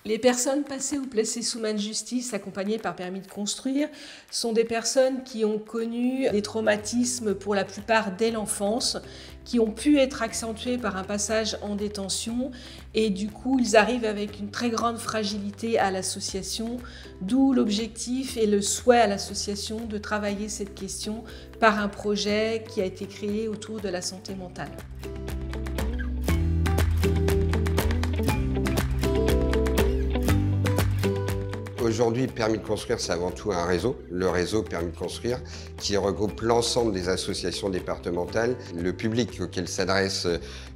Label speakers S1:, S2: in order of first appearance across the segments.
S1: Les personnes passées ou placées sous main de justice, accompagnées par permis de construire, sont des personnes qui ont connu des traumatismes pour la plupart dès l'enfance, qui ont pu être accentués par un passage en détention et du coup ils arrivent avec une très grande fragilité à l'association, d'où l'objectif et le souhait à l'association de travailler cette question par un projet qui a été créé autour de la santé mentale.
S2: Aujourd'hui, Permis de construire, c'est avant tout un réseau, le réseau Permis de construire, qui regroupe l'ensemble des associations départementales, le public auquel s'adresse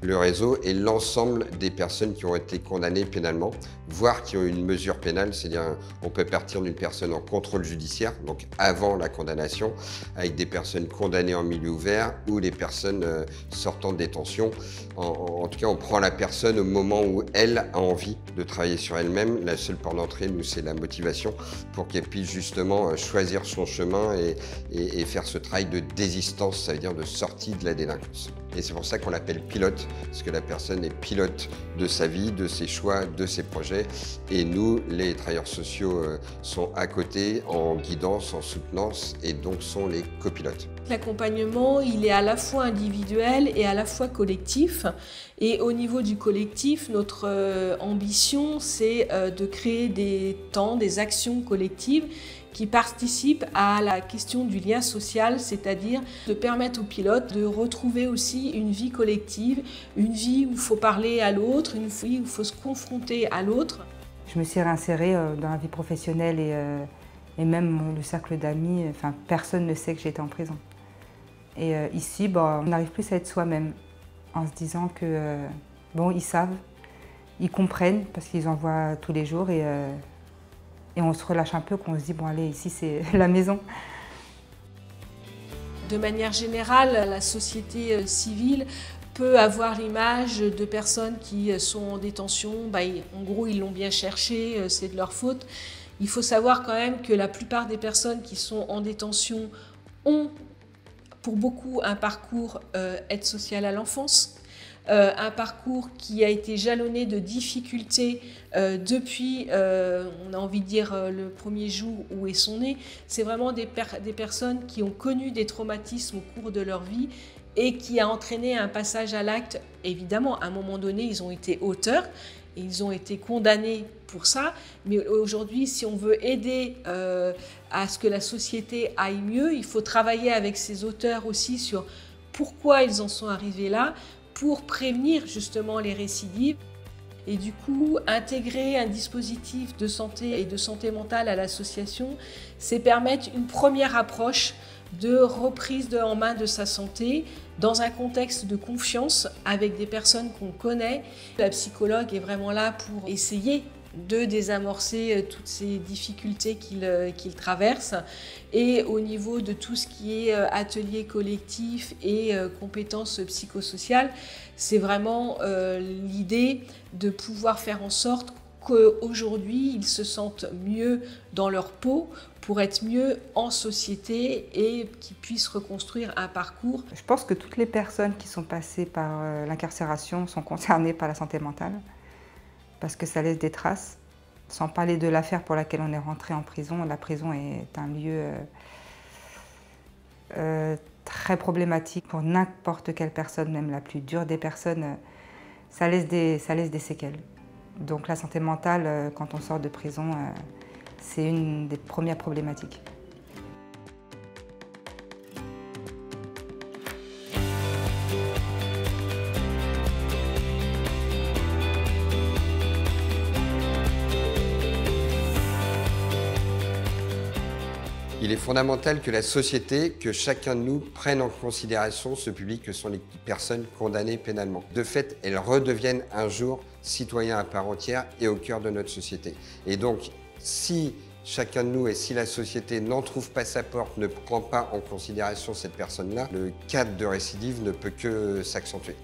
S2: le réseau et l'ensemble des personnes qui ont été condamnées pénalement, voire qui ont une mesure pénale, c'est-à-dire on peut partir d'une personne en contrôle judiciaire, donc avant la condamnation, avec des personnes condamnées en milieu ouvert ou des personnes sortant de détention. En tout cas, on prend la personne au moment où elle a envie de travailler sur elle-même. La seule porte d'entrée, nous, c'est la motivation pour qu'elle puisse justement choisir son chemin et faire ce travail de désistance, ça veut dire de sortie de la délinquance. Et c'est pour ça qu'on l'appelle pilote, parce que la personne est pilote de sa vie, de ses choix, de ses projets. Et nous, les travailleurs sociaux, sont à côté, en guidance, en soutenance, et donc sont les copilotes.
S1: L'accompagnement, il est à la fois individuel et à la fois collectif. Et au niveau du collectif, notre ambition, c'est de créer des temps, des actions collectives qui participent à la question du lien social, c'est-à-dire de permettre aux pilotes de retrouver aussi une vie collective, une vie où il faut parler à l'autre, une vie où il faut se confronter à l'autre.
S3: Je me suis réinsérée dans la vie professionnelle et même le cercle d'amis, enfin, personne ne sait que j'étais en prison. Et ici, on n'arrive plus à être soi-même, en se disant que, ils savent, ils comprennent, parce qu'ils en voient tous les jours, et on se relâche un peu, qu'on se dit, bon allez, ici c'est la maison.
S1: De manière générale, la société civile peut avoir l'image de personnes qui sont en détention, en gros ils l'ont bien cherché, c'est de leur faute. Il faut savoir quand même que la plupart des personnes qui sont en détention ont pour beaucoup un parcours aide sociale à l'enfance, un parcours qui a été jalonné de difficultés depuis, on a envie de dire, le premier jour où ils sont nés. C'est vraiment des personnes qui ont connu des traumatismes au cours de leur vie et qui a entraîné un passage à l'acte. Évidemment, à un moment donné, ils ont été auteurs et ils ont été condamnés pour ça. Mais aujourd'hui, si on veut aider à ce que la société aille mieux, il faut travailler avec ces auteurs aussi sur pourquoi ils en sont arrivés là, pour prévenir justement les récidives. Et du coup, intégrer un dispositif de santé et de santé mentale à l'association, c'est permettre une première approche de reprise en main de sa santé dans un contexte de confiance avec des personnes qu'on connaît. La psychologue est vraiment là pour essayer de désamorcer toutes ces difficultés qu'il traverse. Et au niveau de tout ce qui est atelier collectif et compétences psychosociales, c'est vraiment l'idée de pouvoir faire en sorte qu'aujourd'hui, ils se sentent mieux dans leur peau pour être mieux en société et qu'ils puissent reconstruire un parcours.
S3: Je pense que toutes les personnes qui sont passées par l'incarcération sont concernées par la santé mentale, parce que ça laisse des traces. Sans parler de l'affaire pour laquelle on est rentré en prison, la prison est un lieu très problématique pour n'importe quelle personne, même la plus dure des personnes. Ça laisse des séquelles. Donc la santé mentale, quand on sort de prison, c'est une des premières problématiques.
S2: Il est fondamental que la société, que chacun de nous prenne en considération ce public que sont les personnes condamnées pénalement. De fait, elles redeviennent un jour citoyens à part entière et au cœur de notre société. Et donc, si chacun de nous et si la société n'en trouve pas sa porte, ne prend pas en considération cette personne-là, le cadre de récidive ne peut que s'accentuer.